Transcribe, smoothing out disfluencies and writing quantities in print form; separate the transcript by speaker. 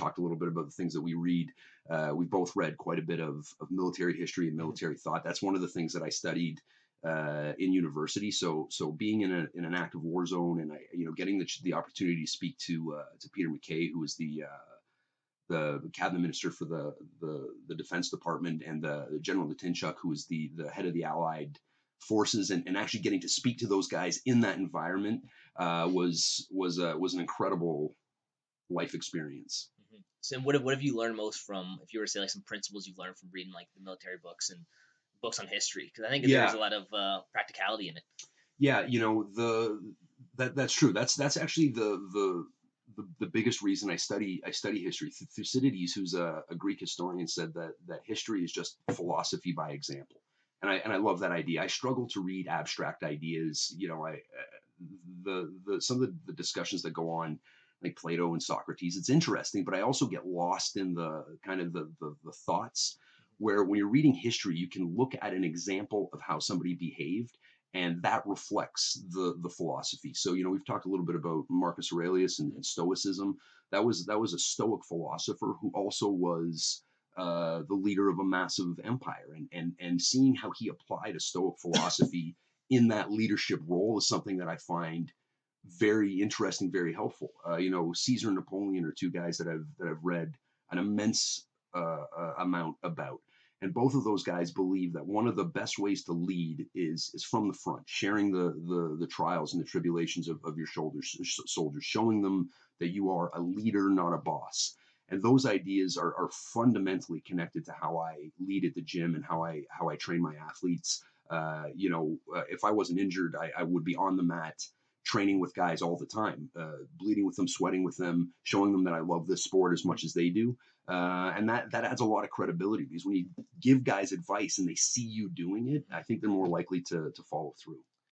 Speaker 1: talked a little bit about the things that we read. We've both read quite a bit of military history and military thought. That's one of the things that I studied in university. So being in an active war zone, and getting the opportunity to speak to Peter MacKay, who was the cabinet minister for the Defense Department, and the General Latinchuk, who was the head of the Allied forces, and actually getting to speak to those guys in that environment was an incredible life experience.
Speaker 2: So what have you learned most from, if you were to say like some principles you've learned from reading like the military books and books on history? Because I think there's
Speaker 1: Yeah,
Speaker 2: a lot of practicality in it.
Speaker 1: yeah, that's true. That's actually the biggest reason I study history. Thucydides, who's a Greek historian, said that history is just philosophy by example, and I love that idea. I struggle to read abstract ideas. The some of the discussions that go on, like Plato and Socrates, it's interesting, but I also get lost in the kind of the thoughts, where when you're reading history, you can look at an example of how somebody behaved, and that reflects the philosophy. So we've talked a little bit about Marcus Aurelius and Stoicism. That was a Stoic philosopher who also was the leader of a massive empire, and seeing how he applied a Stoic philosophy in that leadership role is something that I find very interesting, very helpful. Caesar and Napoleon are two guys that I've read an immense amount about. And both of those guys believe that one of the best ways to lead is from the front, sharing the trials and the tribulations of your soldiers, showing them that you are a leader, not a boss. And those ideas are fundamentally connected to how I lead at the gym and how I train my athletes. If I wasn't injured, I would be on the mat training with guys all the time, bleeding with them, sweating with them, showing them that I love this sport as much as they do. And that adds a lot of credibility, because when you give guys advice and they see you doing it, I think they're more likely to follow through.